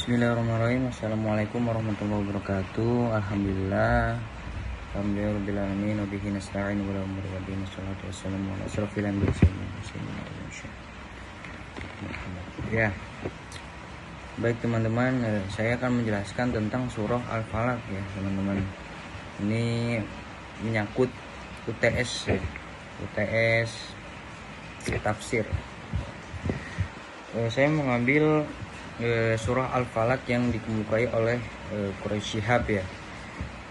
Bismillahirrahmanirrahim. Assalamualaikum warahmatullahi wabarakatuh. Alhamdulillah. Alhamdulillahirrahmanirrahim. Wabihi nasta'in wa la umuri wa dini. Salatu wassalamu ala asrafil anbiya'i wal mursalin. Ya. Baik teman-teman, saya akan menjelaskan tentang surah Al-Falaq ya, teman-teman. Ini menyangkut UTS ya. UTS tafsir. Saya mengambil surah Al-Falaq yang dikemukai oleh Quraisy Shihab ya.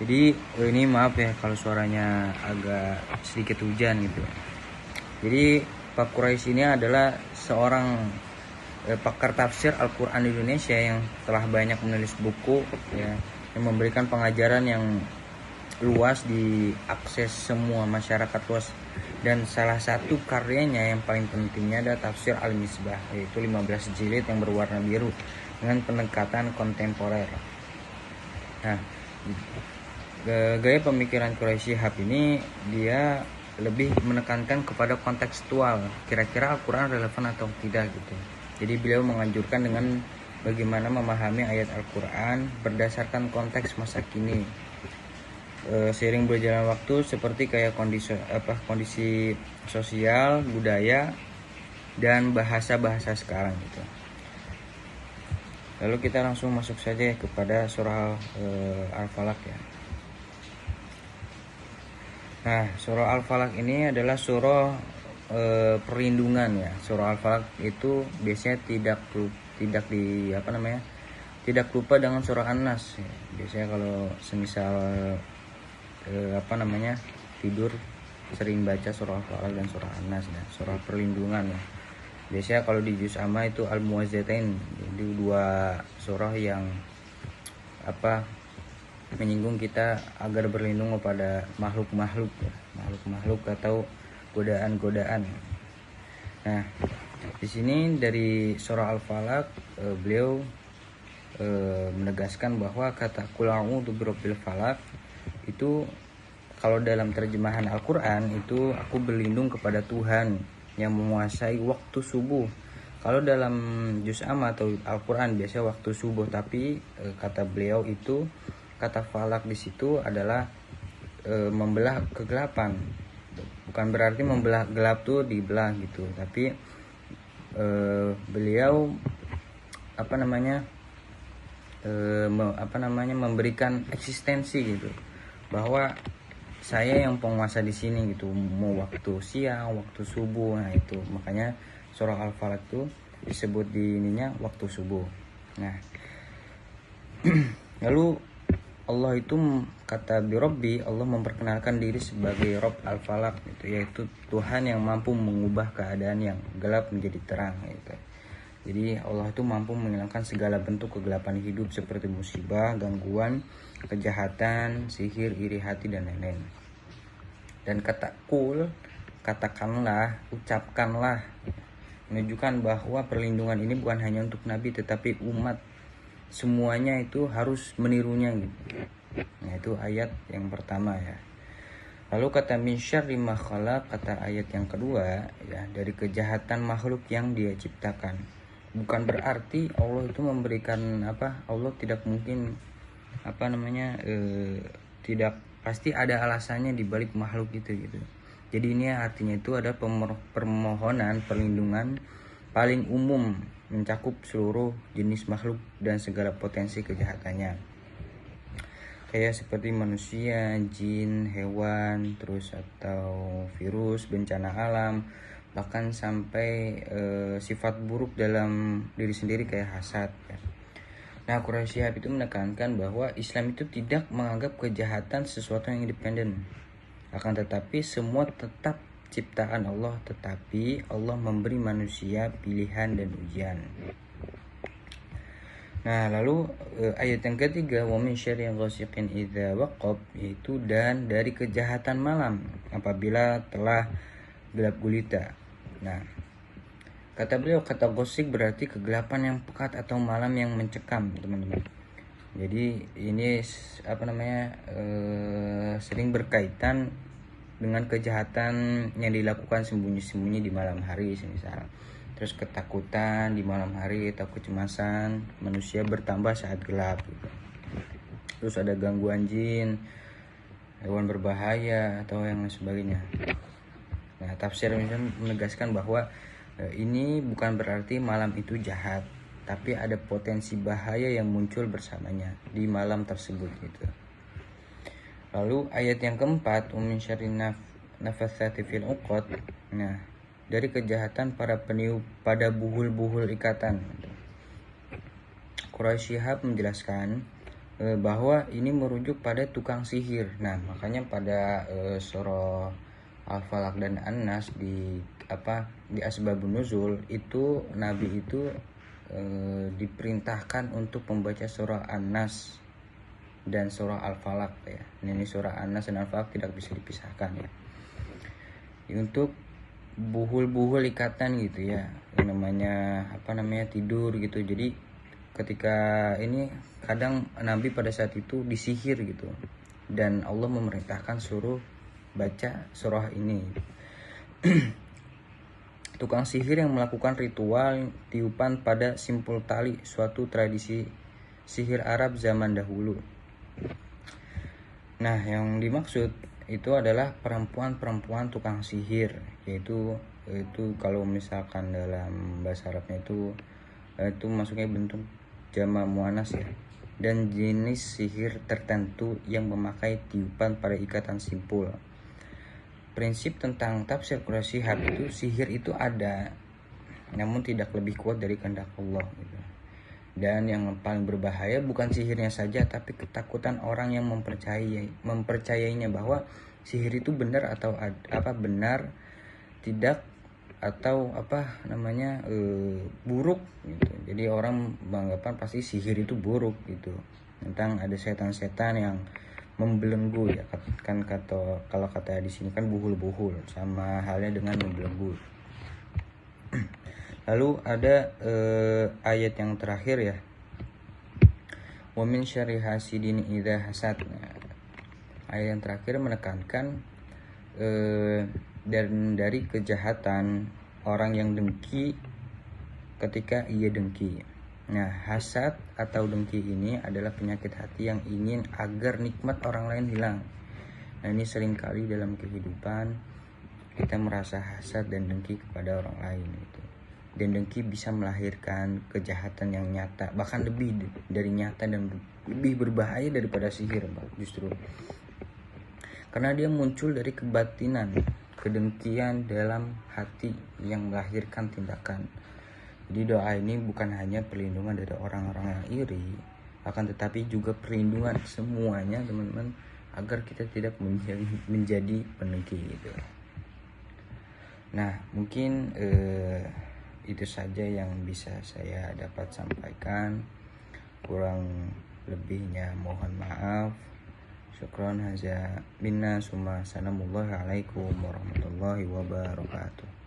Jadi ini maaf ya kalau suaranya agak sedikit hujan gitu. Jadi Pak Quraisy ini adalah seorang pakar tafsir Al-Quran Indonesia yang telah banyak menulis buku ya, yang memberikan pengajaran yang luas diakses semua masyarakat luas. Dan salah satu karyanya yang paling pentingnya adalah tafsir Al-Misbah, yaitu 15 jilid yang berwarna biru dengan pendekatan kontemporer. Nah, gaya pemikiran Quraisy Shihab ini dia lebih menekankan kepada kontekstual, kira-kira Al-Quran relevan atau tidak gitu. Jadi beliau menganjurkan dengan bagaimana memahami ayat Al-Quran berdasarkan konteks masa kini. Seiring berjalan waktu seperti kayak kondisi sosial, budaya, dan bahasa sekarang gitu. Lalu kita langsung masuk saja kepada surah Al-Falaq ya. Nah, surah Al-Falaq ini adalah surah perlindungan ya. Surah Al-Falaq itu biasanya tidak lupa dengan surah An-Nas ya. Biasanya kalau semisal tidur sering baca surah Al-Falaq dan surah An-Nas ya, surah perlindungan ya. Biasanya kalau di juz amma itu Al-Muwazzatain, jadi dua surah yang menyinggung kita agar berlindung kepada makhluk-makhluk ya, makhluk-makhluk atau godaan-godaan. Nah, di sini dari surah Al-Falaq beliau menegaskan bahwa kata qul a'udzu birabbil falaq itu kalau dalam terjemahan Al-Quran itu aku berlindung kepada Tuhan yang menguasai waktu subuh. Kalau dalam juz amma atau Al-Quran biasanya waktu subuh, tapi kata beliau itu kata falak di situ adalah membelah kegelapan. Bukan berarti membelah gelap tuh dibelah gitu, tapi beliau memberikan eksistensi gitu, bahwa saya yang penguasa di sini gitu, mau waktu siang, waktu subuh. Nah itu makanya surah Al-Falaq itu disebut di ininya waktu subuh. Nah lalu Allah itu kata birobbi, Allah memperkenalkan diri sebagai Rob Al-Falaq gitu, yaitu Tuhan yang mampu mengubah keadaan yang gelap menjadi terang gitu. Jadi Allah itu mampu menghilangkan segala bentuk kegelapan hidup seperti musibah, gangguan, kejahatan, sihir, iri hati, dan lain-lain. Dan kata kul, katakanlah, ucapkanlah, menunjukkan bahwa perlindungan ini bukan hanya untuk Nabi tetapi umat semuanya itu harus menirunya gitu. Nah itu ayat yang pertama ya. Lalu kata min syarri ma khalaq, kata ayat yang kedua ya, dari kejahatan makhluk yang Dia ciptakan. Bukan berarti Allah itu memberikan Allah tidak mungkin tidak pasti ada alasannya di balik makhluk itu gitu. Jadi ini artinya itu ada permohonan perlindungan paling umum, mencakup seluruh jenis makhluk dan segala potensi kejahatannya. Kayak seperti manusia, jin, hewan, terus atau virus, bencana alam, bahkan sampai sifat buruk dalam diri sendiri kayak hasad ya. Nah, Quraisy Shihab itu menekankan bahwa Islam itu tidak menganggap kejahatan sesuatu yang independen. Akan tetapi semua tetap ciptaan Allah, tetapi Allah memberi manusia pilihan dan ujian. Nah, lalu ayat yang ketiga, wa min syarri ghasiqin idza waqab, yaitu dan dari kejahatan malam apabila telah gelap gulita. Nah, kata beliau, kata ghasiq berarti kegelapan yang pekat atau malam yang mencekam, teman-teman. Jadi ini sering berkaitan dengan kejahatan yang dilakukan sembunyi-sembunyi di malam hari semisal. terus ketakutan di malam hari atau kecemasan manusia bertambah saat gelap gitu. Terus ada gangguan jin, hewan berbahaya atau yang lain sebagainya. Nah, tafsir menegaskan bahwa ini bukan berarti malam itu jahat, tapi ada potensi bahaya yang muncul bersamanya di malam tersebut gitu. Lalu ayat yang keempat, min syarri nafatsati fil uqad. Nah, dari kejahatan para peniup pada buhul-buhul ikatan. Quraisy Shihab menjelaskan bahwa ini merujuk pada tukang sihir. Nah, makanya pada surah Al-Falaq dan An-Nas di Asbabun Nuzul itu Nabi itu diperintahkan untuk membaca surah An-Nas dan surah Al-Falaq ya. Ini surah An-Nas dan Al-Falaq tidak bisa dipisahkan ya. Untuk buhul-buhul ikatan gitu ya. Yang namanya tidur gitu. Jadi ketika ini kadang Nabi pada saat itu disihir gitu, dan Allah memerintahkan suruh baca surah ini. Tukang sihir yang melakukan ritual tiupan pada simpul tali, suatu tradisi sihir Arab zaman dahulu. Nah, yang dimaksud itu adalah perempuan-perempuan tukang sihir, yaitu kalau misalkan dalam bahasa Arabnya itu masuknya bentuk jamak muannas ya, dan jenis sihir tertentu yang memakai tiupan pada ikatan simpul. Prinsip tentang tafsir Quraisy Shihab itu, sihir itu ada, namun tidak lebih kuat dari kehendak Allah gitu. Dan yang paling berbahaya bukan sihirnya saja, tapi ketakutan orang yang mempercayainya bahwa sihir itu benar atau benar tidak, atau buruk gitu. Jadi orang beranggapan pasti sihir itu buruk gitu, tentang ada setan-setan yang membelenggu ya, kan kalau kata di sini kan buhul-buhul, sama halnya dengan membelenggu. Lalu ada ayat yang terakhir ya, wa min syarri hasidin idza hasad. Ayat yang terakhir menekankan dan dari kejahatan orang yang dengki ketika ia dengki. Nah, hasad atau dengki ini adalah penyakit hati yang ingin agar nikmat orang lain hilang. Nah, ini seringkali dalam kehidupan kita merasa hasad dan dengki kepada orang lain itu. Dan dengki bisa melahirkan kejahatan yang nyata, bahkan lebih dari nyata dan lebih berbahaya daripada sihir justru. Karena dia muncul dari kebatinan, kedengkian dalam hati yang melahirkan tindakan. Jadi doa ini bukan hanya perlindungan dari orang-orang yang iri, akan tetapi juga perlindungan semuanya teman-teman, agar kita tidak menjadi pendengki gitu. Nah, mungkin itu saja yang bisa saya dapat sampaikan. Kurang lebihnya mohon maaf. Syukron haza minna summa assalamualaikum warahmatullahi wabarakatuh.